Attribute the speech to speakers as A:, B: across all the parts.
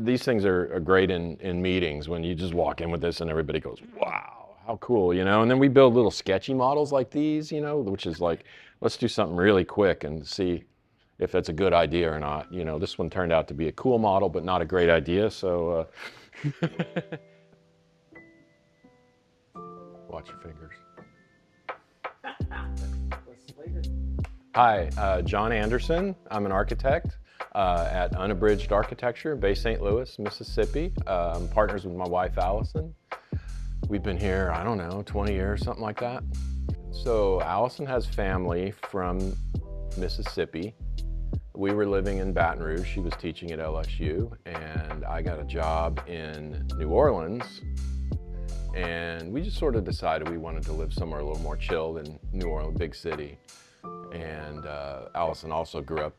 A: these things are great in meetings when you just walk in with this and everybody goes, wow, how cool, you know? And then we build little sketchy models like these, you know, which is like, let's do something really quick and see if that's a good idea or not. You know, this one turned out to be a cool model, but not a great idea, so watch your fingers. Hi, John Anderson. I'm an architect at Unabridged Architecture, Bay St. Louis, Mississippi. I'm partners with my wife, Allison. We've been here, I don't know, 20 years, something like that. So Allison has family from Mississippi. We were living in Baton Rouge. She was teaching at LSU, and I got a job in New Orleans. And we just sort of decided we wanted to live somewhere a little more chill than New Orleans, big city. And Allison also grew up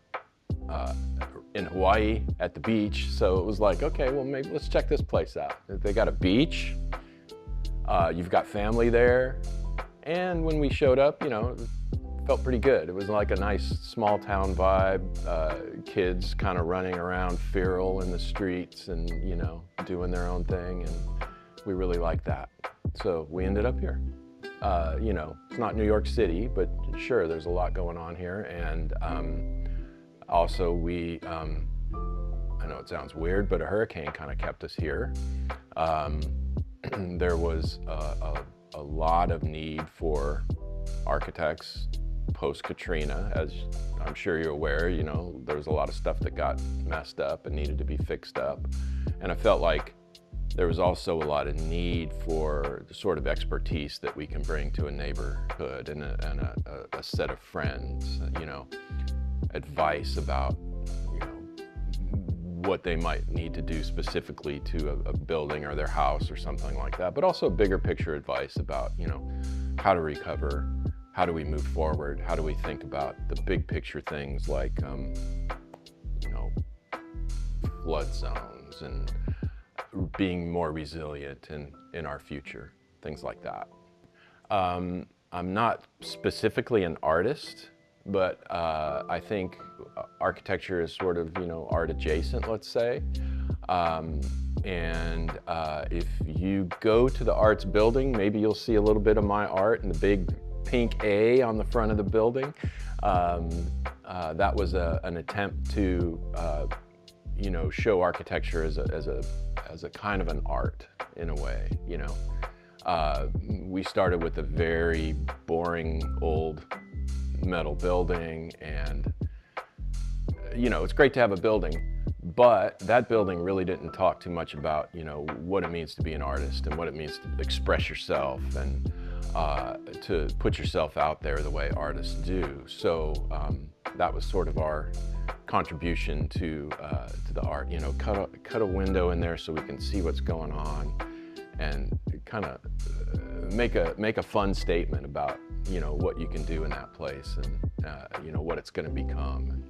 A: in Hawaii at the beach, so it was like, okay, well, maybe let's check this place out. They got a beach, you've got family there, and when we showed up, you know, it felt pretty good. It was like a nice small town vibe, kids kind of running around feral in the streets and, you know, doing their own thing, and we really liked that. So we ended up here. You know, it's not New York City, but sure, there's a lot going on here. And also I know it sounds weird, but a hurricane kind of kept us here. There was a lot of need for architects post-Katrina. As I'm sure you're aware, you know, there was a lot of stuff that got messed up and needed to be fixed up. And I felt like there was also a lot of need for the sort of expertise that we can bring to a neighborhood and a set of friends, you know, advice about, you know, what they might need to do specifically to a building or their house or something like that, but also bigger picture advice about, you know, how to recover, how do we move forward, how do we think about the big picture things like, you know, flood zones and being more resilient in our future, things like that. I'm not specifically an artist, but I think architecture is sort of, you know, art adjacent, let's say. If you go to the arts building, maybe you'll see a little bit of my art in the big pink A on the front of the building. That was an attempt to you know, show architecture as a kind of an art in a way, you know. We started with a very boring old metal building, and you know, it's great to have a building, but that building really didn't talk too much about, you know, what it means to be an artist and what it means to express yourself and to put yourself out there the way artists do. So that was sort of our contribution to the art, you know, cut a window in there so we can see what's going on and kind of make a fun statement about, you know, what you can do in that place and you know, what it's going to become, and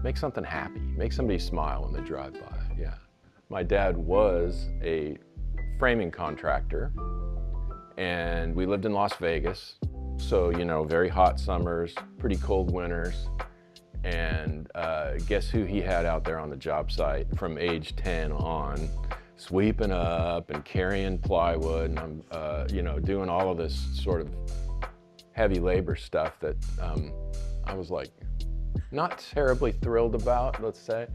A: make something happy, make somebody smile when they drive by. Yeah, my dad was a framing contractor, and we lived in Las Vegas, so, you know, very hot summers, pretty cold winters. And guess who he had out there on the job site from age 10 on, sweeping up and carrying plywood, and I'm, you know, doing all of this sort of heavy labor stuff that I was like not terribly thrilled about, let's say.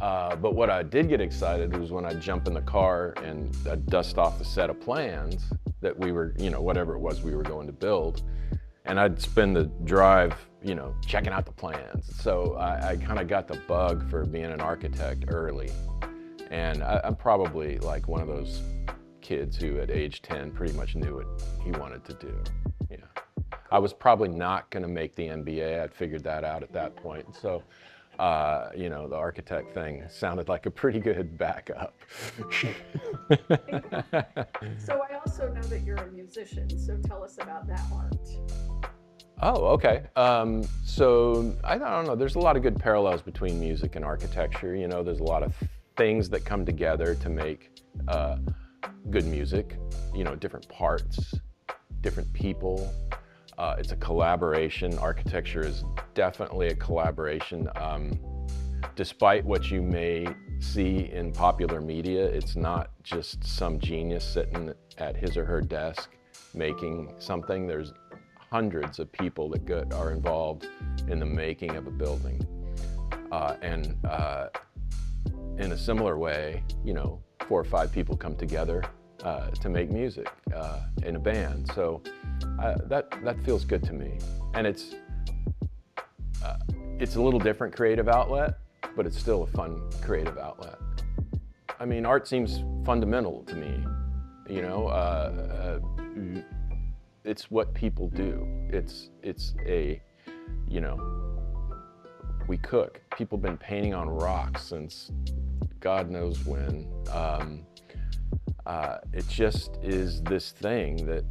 A: But what I did get excited was when I'd jump in the car and I'd dust off the set of plans that we were, you know, whatever it was we were going to build. And I'd spend the drive, you know, checking out the plans. So I kind of got the bug for being an architect early. And I'm probably like one of those kids who at age 10 pretty much knew what he wanted to do. Yeah. I was probably not gonna make the MBA. I'd figured that out at that point. So, you know, the architect thing sounded like a pretty good backup.
B: So I also know that you're a musician, so tell us about that art.
A: Oh, okay. So I don't know, there's a lot of good parallels between music and architecture. You know, there's a lot of things that come together to make good music, you know, different parts, different people. It's a collaboration. Architecture is definitely a collaboration. Despite what you may see in popular media. It's not just some genius sitting at his or her desk making something. There's hundreds of people that are involved in the making of a building. And in a similar way, 4 or 5 people come together to make music in a band. So that feels good to me. And it's a little different creative outlet, but it's still a fun creative outlet. I mean, art seems fundamental to me, it's what people do. It's we cook. People have been painting on rocks since God knows when. It just is this thing that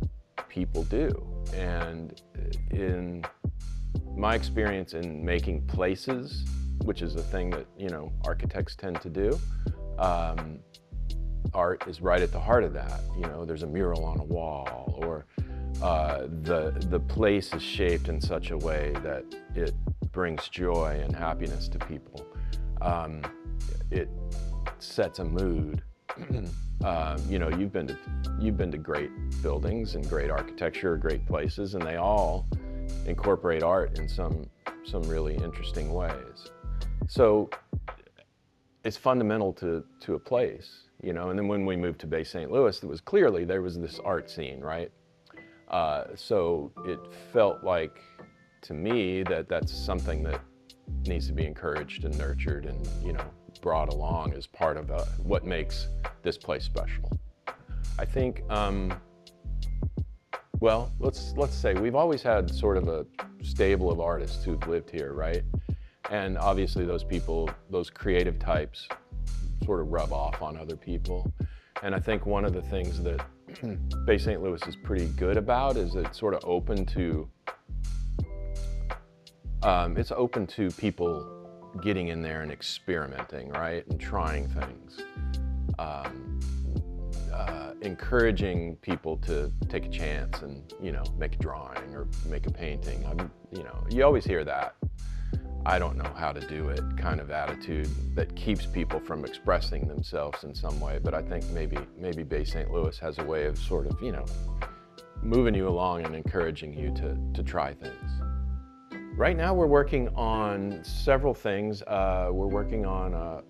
A: people do. And in my experience in making places, which is a thing that, architects tend to do, art is right at the heart of that. There's a mural on a wall, or the place is shaped in such a way that it brings joy and happiness to people. It sets a mood. You've been to great buildings and great architecture, great places, and they all incorporate art in some really interesting ways. So it's fundamental to a place, and then when we moved to Bay St. Louis, there was this art scene, right? So it felt like, to me, that's something that needs to be encouraged and nurtured and, brought along as part of what makes this place special. I think, well, let's say we've always had sort of a stable of artists who've lived here, right? And obviously those people, those creative types, sort of rub off on other people. And I think one of the things that Bay St. Louis is pretty good about is it's sort of open to, people getting in there and experimenting, right? And trying things. Encouraging people to take a chance and, make a drawing or make a painting. You always hear that I don't know how to do it kind of attitude that keeps people from expressing themselves in some way. But I think maybe Bay St. Louis has a way of sort of, moving you along and encouraging you to try things. Right now we're working on several things. We're working on a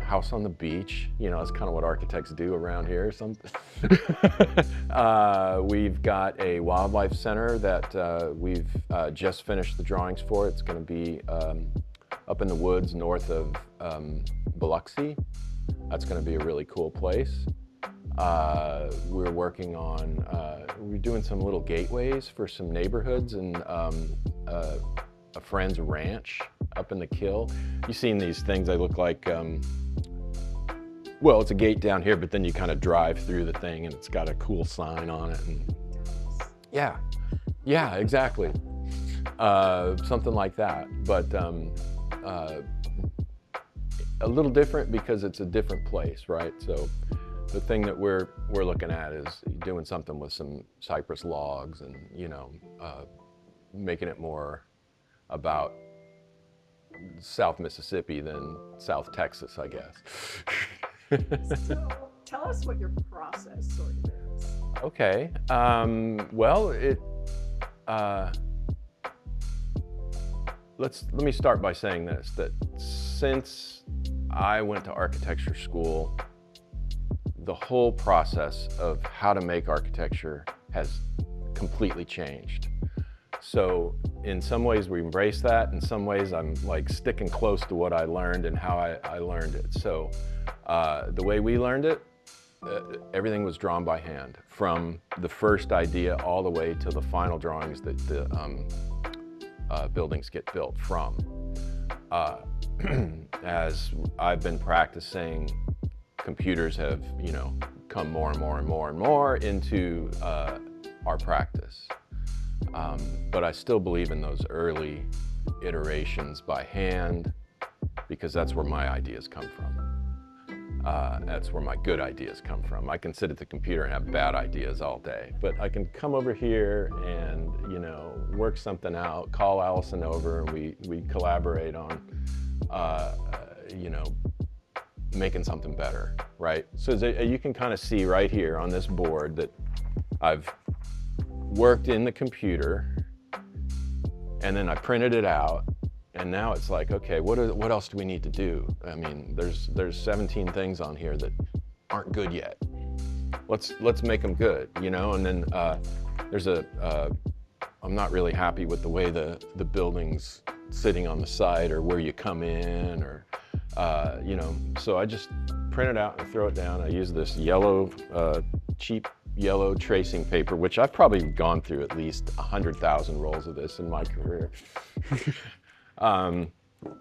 A: house on the beach. That's kind of what architects do around here. We've got a wildlife center that we've just finished the drawings for. It's going to be up in the woods north of Biloxi. That's going to be a really cool place. We're working on, we're doing some little gateways for some neighborhoods and a friend's ranch up in the Kill. You've seen these things, they look like, well, it's a gate down here, but then you kind of drive through the thing and it's got a cool sign on it. And yeah, exactly. Something like that, but a little different because it's a different place, right? So the thing that we're looking at is doing something with some cypress logs and, making it more about South Mississippi than South Texas, I guess.
B: So tell us what your process sort of is.
A: Okay, well, let me start by saying this, that since I went to architecture school, the whole process of how to make architecture has completely changed. So in some ways we embrace that, in some ways I'm like sticking close to what I learned and how I learned it. So the way we learned it, everything was drawn by hand, from the first idea all the way to the final drawings that the buildings get built from. As I've been practicing, computers have, come more and more and more and more into our practice. But I still believe in those early iterations by hand, because that's where my ideas come from. That's where my good ideas come from. I can sit at the computer and have bad ideas all day, but I can come over here and, work something out, call Allison over, and we collaborate on, making something better, right? So you can kind of see right here on this board that I've worked in the computer, and then I printed it out, and now it's like, okay, what else do we need to do? I mean, there's 17 things on here that aren't good yet. Let's make them good, you know? And then I'm not really happy with the way the building's sitting on the side, or where you come in, or you know, so I just print it out and throw it down. I use this yellow, cheap yellow tracing paper, which I've probably gone through at least 100,000 rolls of this in my career. And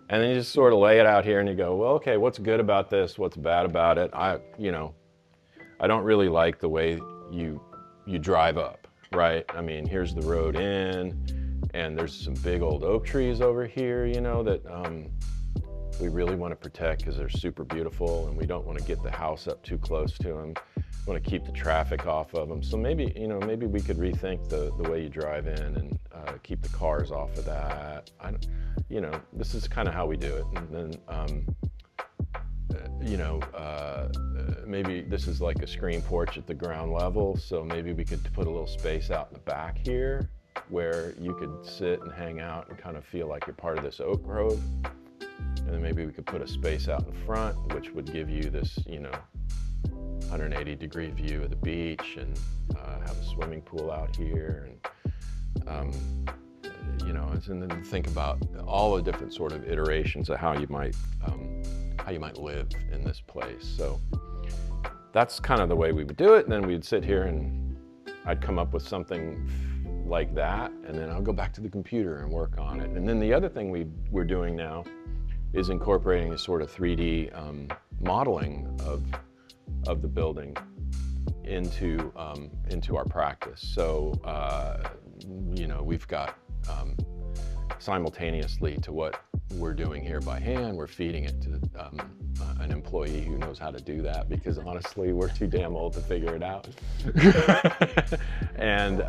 A: then you just sort of lay it out here and you go, well, okay, what's good about this? What's bad about it? You know, I don't really like the way you drive up, right? I mean, here's the road in, and there's some big old oak trees over here, you know, that we really want to protect because they're super beautiful, and we don't want to get the house up too close to them. We want to keep the traffic off of them. So maybe, you know, maybe we could rethink the way you drive in and keep the cars off of that. You know, this is kind of how we do it. And then, you know, maybe this is like a screen porch at the ground level, so maybe we could put a little space out in the back here where you could sit and hang out and kind of feel like you're part of this oak grove. And then maybe we could put a space out in front, which would give you this, you know, 180-degree view of the beach, and have a swimming pool out here, and you know, and then think about all the different sort of iterations of how you might live in this place. So that's kind of the way we would do it. And then we'd sit here and I'd come up with something like that, and then I'll go back to the computer and work on it. And then the other thing we're doing now is incorporating a sort of 3D modeling of the building into our practice. So you know, we've got simultaneously to what we're doing here by hand, we're feeding it to an employee who knows how to do that, because honestly, we're too damn old to figure it out. And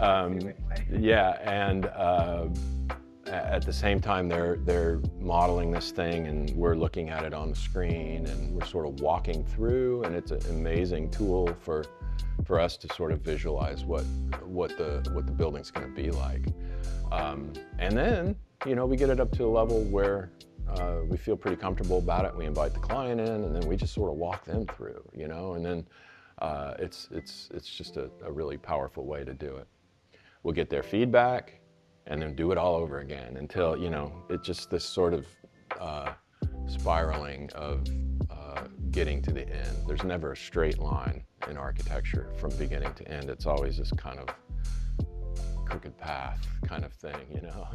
A: yeah, and at the same time, they're modeling this thing, and we're looking at it on the screen, and we're sort of walking through, and it's an amazing tool for us to sort of visualize what the building's going to be like. And then, you know, we get it up to a level where we feel pretty comfortable about it. We invite the client in, and then we just sort of walk them through, you know, and then it's just a really powerful way to do it. We'll get their feedback and then do it all over again until, you know, it's just this sort of spiraling of getting to the end. There's never a straight line in architecture from beginning to end. It's always this kind of crooked path kind of thing, you know.